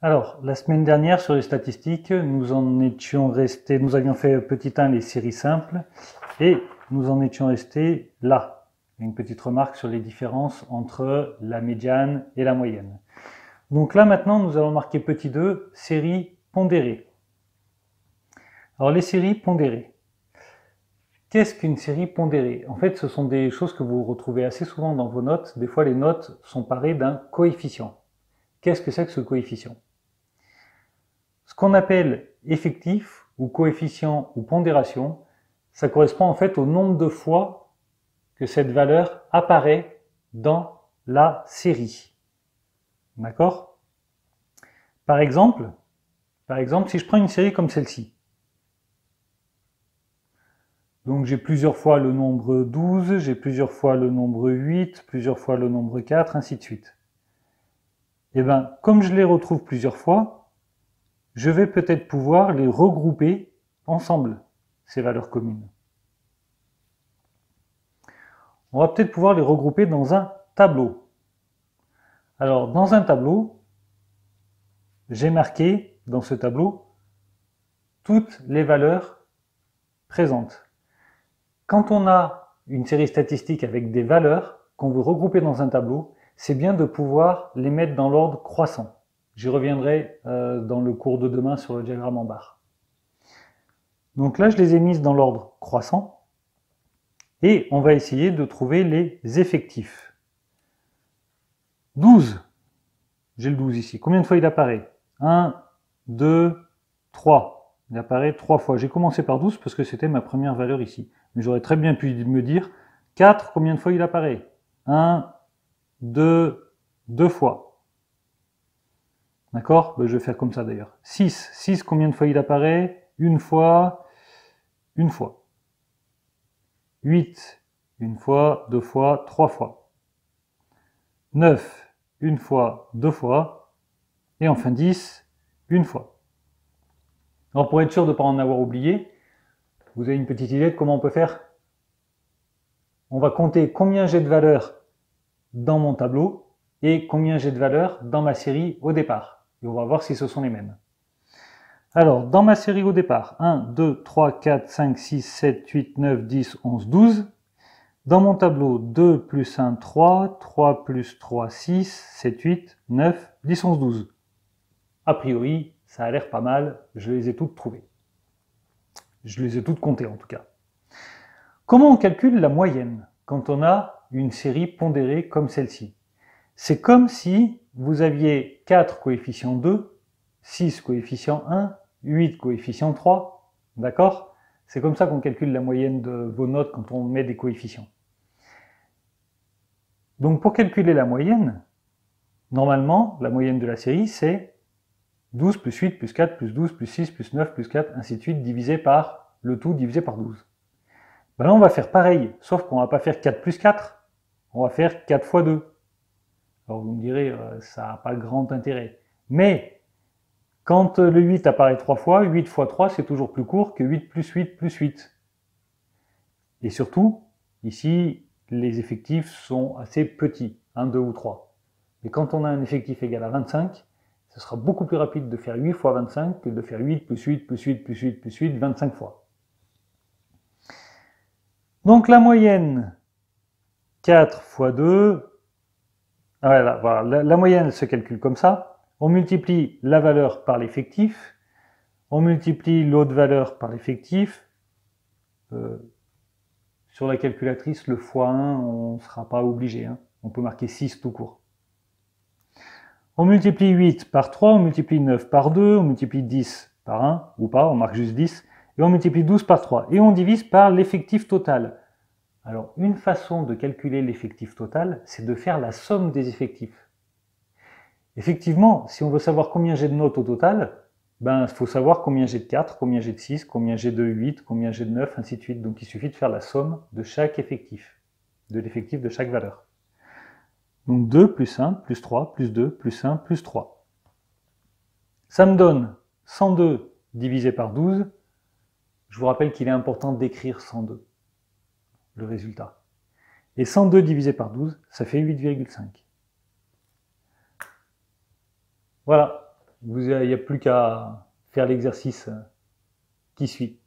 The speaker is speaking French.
Alors, la semaine dernière, sur les statistiques, nous avions fait petit 1 les séries simples, et nous en étions restés là. Une petite remarque sur les différences entre la médiane et la moyenne. Donc là, maintenant, nous allons marquer petit 2, séries pondérées. Alors, les séries pondérées. Qu'est-ce qu'une série pondérée? En fait, ce sont des choses que vous retrouvez assez souvent dans vos notes. Des fois, les notes sont parées d'un coefficient. Qu'est-ce que c'est que ce coefficient? Ce qu'on appelle effectif ou coefficient ou pondération, ça correspond en fait au nombre de fois que cette valeur apparaît dans la série. D'accord? Par exemple, si je prends une série comme celle-ci, donc j'ai plusieurs fois le nombre 12, j'ai plusieurs fois le nombre 8, plusieurs fois le nombre 4, ainsi de suite. Et bien, comme je les retrouve plusieurs fois, je vais peut-être pouvoir les regrouper ensemble, ces valeurs communes. On va peut-être pouvoir les regrouper dans un tableau. Alors, dans un tableau, j'ai marqué dans ce tableau toutes les valeurs présentes. Quand on a une série statistique avec des valeurs qu'on veut regrouper dans un tableau, c'est bien de pouvoir les mettre dans l'ordre croissant. J'y reviendrai dans le cours de demain sur le diagramme en barre. Donc là, je les ai mises dans l'ordre croissant et on va essayer de trouver les effectifs. 12. J'ai le 12 ici. Combien de fois il apparaît? 1, 2, 3. Il apparaît 3 fois. J'ai commencé par 12 parce que c'était ma première valeur ici. Mais j'aurais très bien pu me dire 4, combien de fois il apparaît? 1, 2, 2 fois. D'accord? Je vais faire comme ça d'ailleurs. 6. 6, combien de fois il apparaît? Une fois, une fois. 8, une fois, deux fois, trois fois. 9, une fois, deux fois. Et enfin 10, une fois. Alors pour être sûr de ne pas en avoir oublié, vous avez une petite idée de comment on peut faire? On va compter combien j'ai de valeurs dans mon tableau et combien j'ai de valeurs dans ma série au départ. Et on va voir si ce sont les mêmes. Alors, dans ma série au départ, 1, 2, 3, 4, 5, 6, 7, 8, 9, 10, 11, 12. Dans mon tableau, 2 plus 1, 3, 3 plus 3, 6, 7, 8, 9, 10, 11, 12. A priori, ça a l'air pas mal, je les ai toutes trouvées. Je les ai toutes comptées en tout cas. Comment on calcule la moyenne quand on a une série pondérée comme celle-ci? C'est comme si vous aviez 4 coefficients 2, 6 coefficients 1, 8 coefficients 3, d'accord? C'est comme ça qu'on calcule la moyenne de vos notes quand on met des coefficients. Donc pour calculer la moyenne, normalement, la moyenne de la série, c'est 12 plus 8 plus 4 plus 12 plus 6 plus 9 plus 4, ainsi de suite, divisé par le tout divisé par 12. Ben là, on va faire pareil, sauf qu'on va pas faire 4 plus 4, on va faire 4 fois 2. Alors vous me direz, ça n'a pas grand intérêt. Mais, quand le 8 apparaît 3 fois, 8 fois 3, c'est toujours plus court que 8 plus 8 plus 8. Et surtout, ici, les effectifs sont assez petits, 1, 2 ou 3. Et quand on a un effectif égal à 25, ce sera beaucoup plus rapide de faire 8 fois 25 que de faire 8 plus 8 plus 8 plus 8 plus 8, 25 fois. Donc la moyenne, 4 fois 2, voilà, la moyenne se calcule comme ça. On multiplie la valeur par l'effectif, on multiplie l'autre valeur par l'effectif. Sur la calculatrice, le x1, on ne sera pas obligé. On peut marquer 6 tout court. On multiplie 8 par 3, on multiplie 9 par 2, on multiplie 10 par 1, ou pas, on marque juste 10, et on multiplie 12 par 3. Et on divise par l'effectif total. Alors, une façon de calculer l'effectif total, c'est de faire la somme des effectifs. Effectivement, si on veut savoir combien j'ai de notes au total, il faut savoir combien j'ai de 4, combien j'ai de 6, combien j'ai de 8, combien j'ai de 9, ainsi de suite. Donc il suffit de faire la somme de chaque effectif, de l'effectif de chaque valeur. Donc 2 plus 1 plus 3 plus 2 plus 1 plus 3. Ça me donne 102 divisé par 12. Je vous rappelle qu'il est important d'écrire 102, le résultat. Et 102 divisé par 12, ça fait 8,5. Voilà. Il n'y a plus qu'à faire l'exercice qui suit.